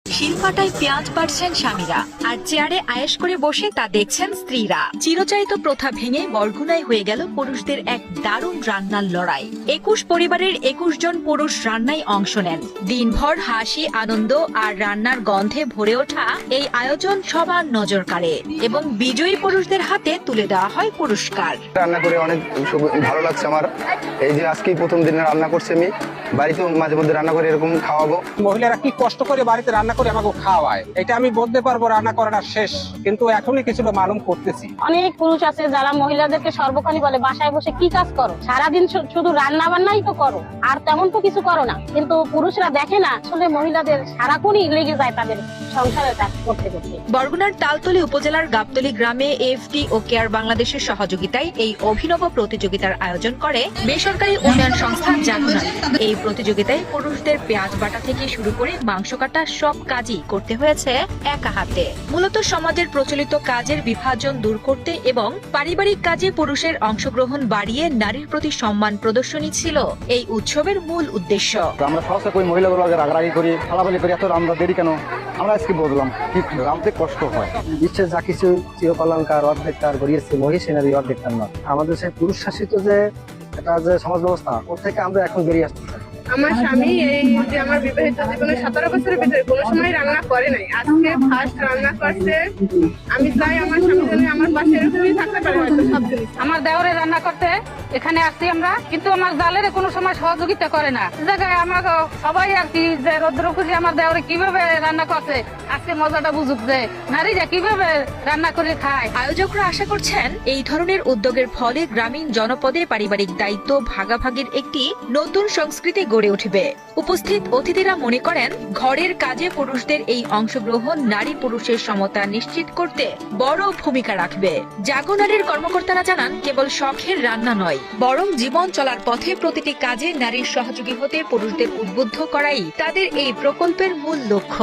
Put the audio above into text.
শিলপাটায় পেঁয়াজ বাড়ছেন স্বামীরা, আর চেয়ারে আয়েশ করে বসে তা দেখছেন স্ত্রীরা। চিরচারিত প্রথা ভেঙে বরগুনায় হয়ে গেল পুরুষদের এক দারুণ রান্নার লড়াই। 21 পরিবারের 21 জন পুরুষ রান্নায় অংশ নেন। দিনভর হাসি, আনন্দ আর রান্নার গন্ধে ভরে ওঠা এই আয়োজন সবার নজর কাড়ে এবং বিজয়ী পুরুষদের হাতে তুলে দেওয়া হয় পুরস্কার। রান্না করে অনেক ভালো লাগছে আমার। এই যে আজকেই প্রথম দিনে রান্না করছি, আমি বাড়িতেও মাঝে মধ্যে রান্না করে এরকম খাওয়াবো। মহিলারা কি কষ্ট করে বাড়িতে রান্না করে আমাকে খাওয়ায়, এটা আমি বলতে পারবো রান্না করাটা শেষ, কিন্তু এখনই কিছুটা মালুম করতেছি। অনেক পুরুষ আছে যারা মহিলাদেরকে সর্বক্ষণই বলে বাসায় বসে কি কাজ করো, সারাদিন শুধু রান্না বান্নাই তো করো, আর তেমন তো কিছু করো না। কিন্তু পুরুষরা দেখে না, আসলে মহিলাদের সারাক্ষণই লেগে যায় তাদের সংসারের কাজ করতে করতে। বরগুনার তালতলী উপজেলার গাবতলী গ্রামে এফডি ও কেয়ার বাংলাদেশের সহযোগিতায় এই অভিনব প্রতিযোগিতার আয়োজন করে বেসরকারি উন্নয়ন সংস্থা জাগনালী। এই প্রতিযোগিতায় পুরুষদের পেঁয়াজ বাটা থেকে শুরু করে মাংস কাটা সব কাজই করতে হয়েছে একা হাতে। মূলত সমাজের প্রচলিত কাজের বিভাজন দূর করতে এবং পারিবারিক কাজে পুরুষের অংশগ্রহণ বাড়িয়ে নারীর প্রতি সম্মান প্রদর্শনী ছিল এই উৎসবের মূল উদ্দেশ্য। আমরা সহজে কই মহিলাগুলো রাগারাগি করি, ফালাফালি করি, এত আমরা দেরি কেন? আমরা আজকে বললাম কি রামতে কষ্ট হয়। বিশ্বের যা কিছু চিরকলঙ্কার অর্ধেক তার গড়িয়েছে মহিষেনারই অর্ধেক তার নয়। আমাদের সেই পুরুষ শাসিত যে এটা যে সমাজ ব্যবস্থা, ওর থেকে আমরা এখন বেরিয়ে আসতে চাই। আমার স্বামী এই যে আমার বিবাহিত জীবনে 17 বছরের ভিতরে কোনো সময় রান্না করে নাই, আজকে ফার্স্ট রান্না করছে। আমি চাই আমার স্বামী যেন আমার পাশে এরকমই থাকতে পারে হয়তো সব জিনিস। আমার দেওরে রান্না করতে এখানে আসছি আমরা, কিন্তু আমার জালের কোনো সময় সহযোগিতা করে না। এই জায়গায় আমাকে সবাই আর কি যে রৌদ্র খুঁজে আমার দেওরে কিভাবে রান্না করছে আজকে মজাটা বুঝুক যে নারীরা কিভাবে রান্না করে খায়। আয়োজকরা আশা করছেন এই ধরনের উদ্যোগের ফলে গ্রামীণ জনপদে পারিবারিক দায়িত্ব ভাগাভাগির একটি নতুন সংস্কৃতি গড়ে উঠবে। উপস্থিত অতিথিরা মনে করেন ঘরের কাজে পুরুষদের এই অংশগ্রহণ নারী পুরুষের সমতা নিশ্চিত করতে বড় ভূমিকা রাখবে। জাগনালীর কর্মকর্তারা জানান, কেবল শখের রান্না নয়, বরং জীবন চলার পথে প্রতিটি কাজে নারীর সহযোগী হতে পুরুষদের উদ্বুদ্ধ করাই তাদের এই প্রকল্পের মূল লক্ষ্য।